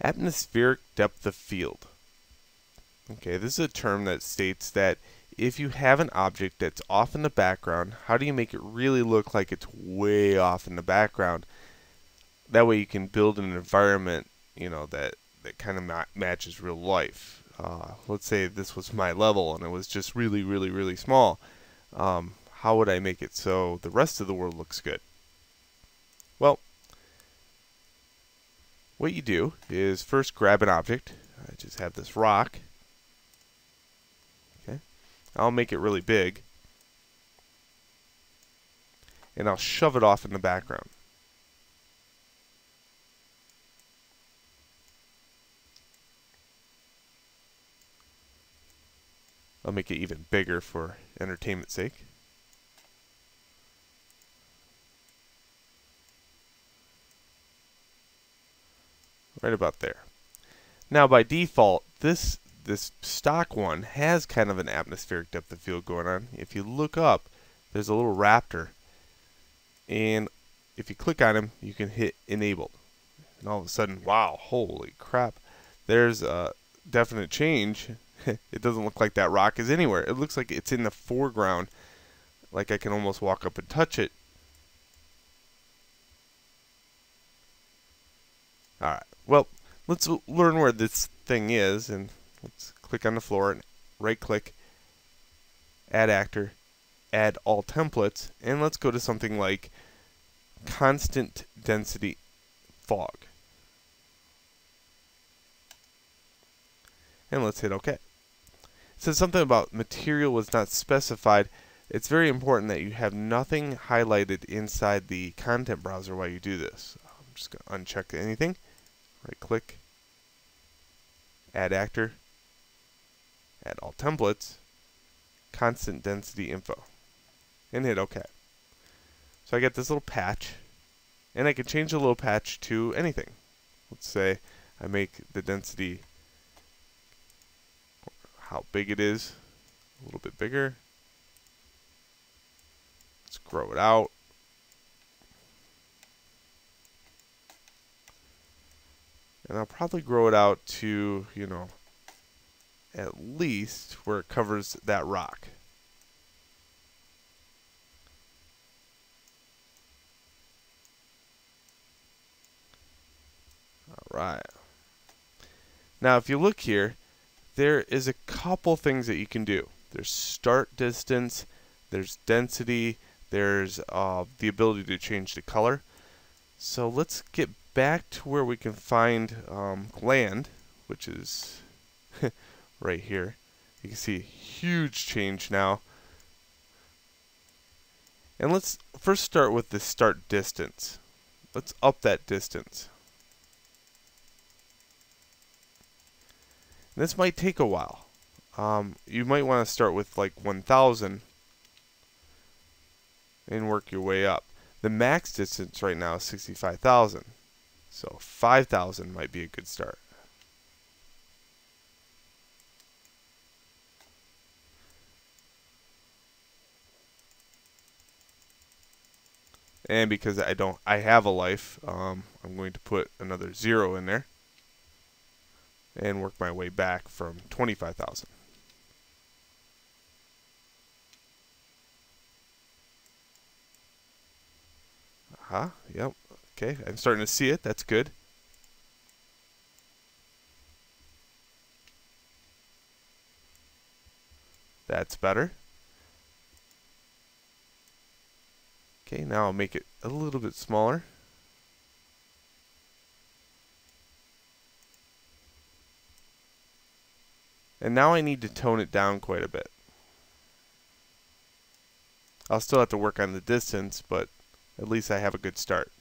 Atmospheric depth of field. Okay, this is a term that states that if you have an object that's off in the background, how do you make it really look like it's way off in the background? That way you can build an environment, that kind of matches real life. Let's say this was my level and it was just really, really, really small. How would I make it so the rest of the world looks good? Well, what you do is first grab an object. I just have this rock. Okay, I'll make it really big, and I'll shove it off in the background. I'll make it even bigger for entertainment's sake. Right about there. Now by default, this stock one has kind of an atmospheric depth of field going on. If you look up, there's a little raptor, and if you click on him, you can hit enabled, and all of a sudden, wow, holy crap, there's a definite change. It doesn't look like that rock is anywhere. It looks like it's in the foreground, like I can almost walk up and touch it. Alright, well, let's learn where this thing is, and let's click on the floor and right click, add actor, add all templates, and let's go to something like constant density fog. And let's hit OK. It says something about material was not specified. It's very important that you have nothing highlighted inside the content browser while you do this. I'm just going to uncheck anything. Right click, add actor, add all templates, constant density info, and hit OK. So I get this little patch, and I can change the little patch to anything. Let's say I make the density, how big it is, a little bit bigger. Let's grow it out. And I'll probably grow it out to, at least where it covers that rock. Alright. Now if you look here, there is a couple things that you can do. There's start distance, there's density, there's the ability to change the color. So let's get back to where we can find land, which is right here. You can see a huge change now. And let's first start with the start distance. Let's up that distance. And this might take a while. You might want to start with like 1,000 and work your way up. The max distance right now is 65,000. So 5,000 might be a good start. And because I have a life, I'm going to put another 0 in there and work my way back from 25,000. Yep. Okay, I'm starting to see it. That's good. That's better. Okay, now I'll make it a little bit smaller. And now I need to tone it down quite a bit. I'll still have to work on the distance, but at least I have a good start.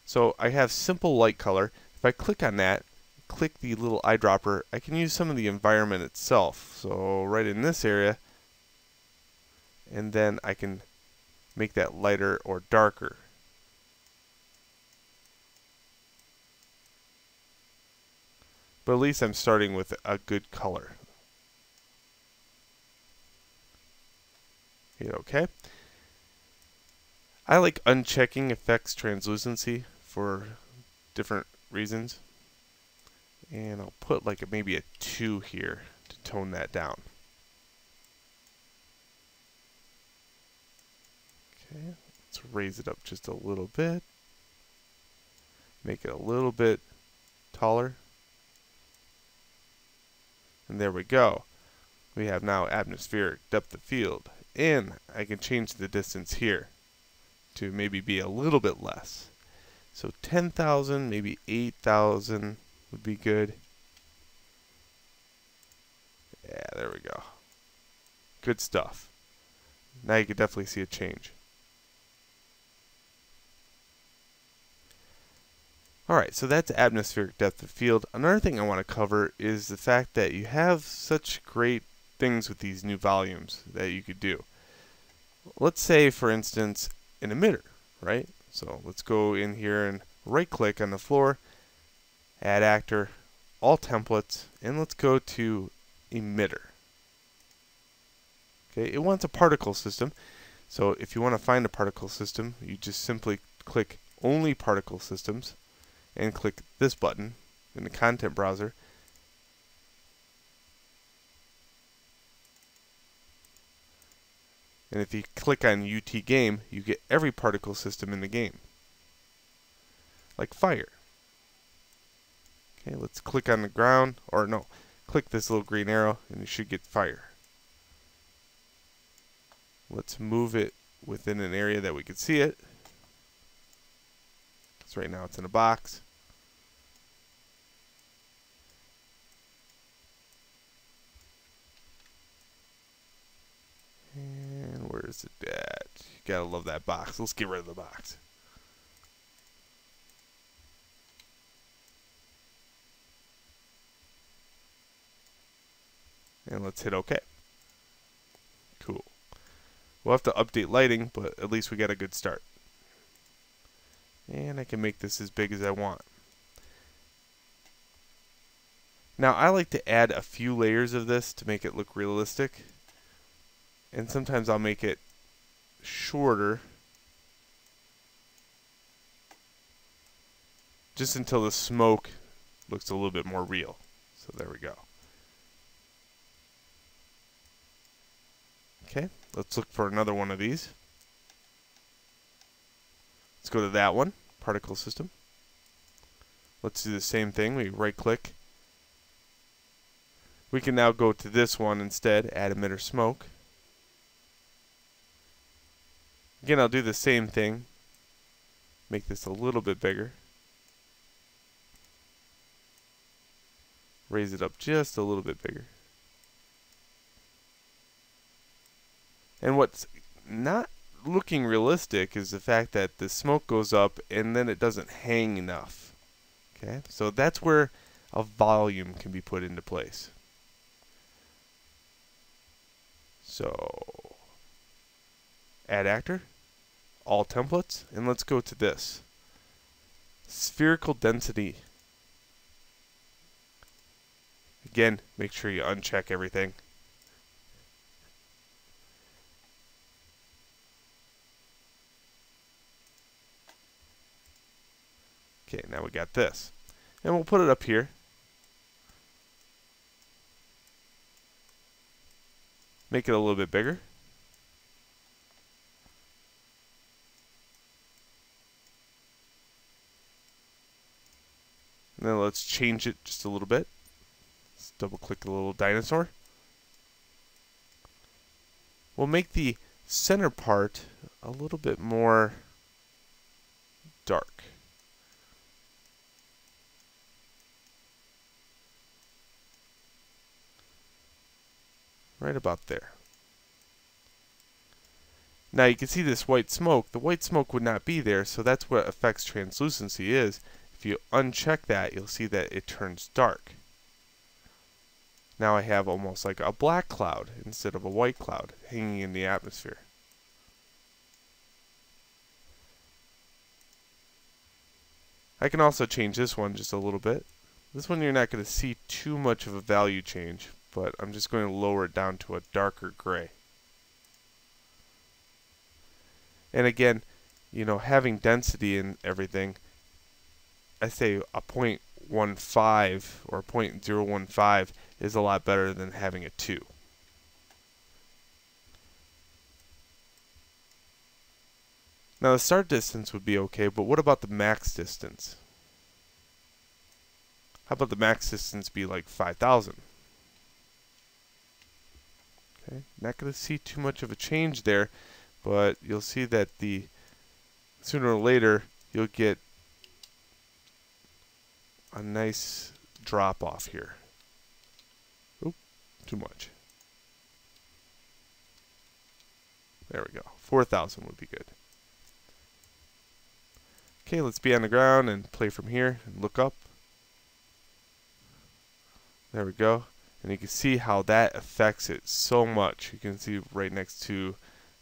So I have simple light color. If I click on that, click the little eyedropper, I can use some of the environment itself. So right in this area, and then I can make that lighter or darker. But at least I'm starting with a good color. Hit OK. I like unchecking effects translucency for different reasons. And I'll put like maybe a 2 here to tone that down. Okay, let's raise it up just a little bit. Make it a little bit taller. And there we go. We have now atmospheric depth of field. And I can change the distance here to maybe be a little bit less. So 10,000, maybe 8,000 would be good. Yeah, there we go. Good stuff. Now you can definitely see a change. Alright, so that's atmospheric depth of field. Another thing I want to cover is the fact that you have such great things with these new volumes that you could do. Let's say, for instance, an emitter, right? So let's go in here and right-click on the floor, add actor, all templates, and let's go to emitter. Okay, it wants a particle system. So if you want to find a particle system, you just simply click only particle systems and click this button in the content browser. And if you click on UT game, you get every particle system in the game. Like fire. Okay, let's click on the ground, or no, click this little green arrow and you should get fire. Let's move it within an area that we can see it. Because right now it's in a box. And where is it at? You gotta love that box. Let's get rid of the box. And let's hit OK. Cool. We'll have to update lighting, but at least we got a good start. And I can make this as big as I want. Now I like to add a few layers of this to make it look realistic. And sometimes I'll make it shorter. Just until the smoke looks a little bit more real. So there we go. Okay, let's look for another one of these. Let's go to that one, particle system. Let's do the same thing. We right click. We can now go to this one instead, add emitter smoke. Again, I'll do the same thing. Make this a little bit bigger. Raise it up just a little bit bigger. And what's not looking realistic is the fact that the smoke goes up and then it doesn't hang enough. Okay, so that's where a volume can be put into place. So, add actor, all templates, and let's go to this. Spherical density. Again, make sure you uncheck everything. Okay, now we got this. And we'll put it up here. Make it a little bit bigger. And then let's change it just a little bit. Let's double click the little dinosaur. We'll make the center part a little bit more dark. Right about there. Now you can see this white smoke. The white smoke would not be there, so that's what affects translucency is. If you uncheck that, you'll see that it turns dark. Now I have almost like a black cloud instead of a white cloud hanging in the atmosphere. I can also change this one just a little bit. This one you're not going to see too much of a value change, but I'm just going to lower it down to a darker gray. And again, you know, having density and everything, I say a 0.1 0.15 or 0.015 is a lot better than having a 2. Now the start distance would be okay, but what about the max distance? How about the max distance be like 5,000? Okay, not going to see too much of a change there, but you'll see that sooner or later you'll get a nice drop off here. Oop, too much. There we go. 4,000 would be good. Okay, let's be on the ground and play from here and look up. There we go. And you can see how that affects it so much. You can see right next to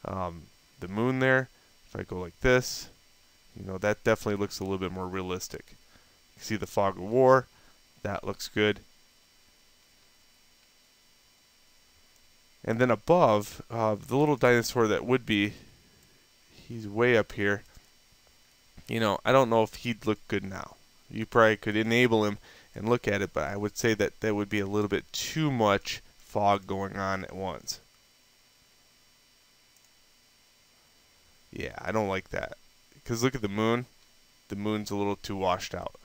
the moon there. If I go like this, that definitely looks a little bit more realistic. You can see the fog of war. That looks good. And then above, the little dinosaur that would be, he's way up here. I don't know if he'd look good now. You probably could enable him and look at it, but I would say that there would be a little bit too much fog going on at once. Yeah, I don't like that. Because look at the moon. The moon's a little too washed out.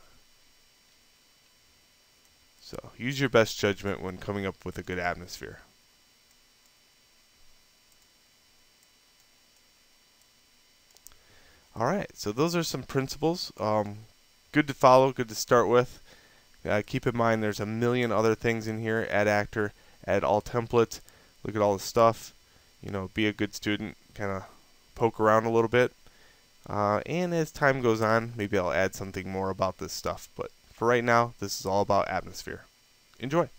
So use your best judgment when coming up with a good atmosphere. Alright, so those are some principles. Good to follow, good to start with. Keep in mind there's a million other things in here. Add actor, add all templates, look at all the stuff. Be a good student, kind of poke around a little bit. And as time goes on, maybe I'll add something more about this stuff. But for right now, this is all about atmosphere. Enjoy.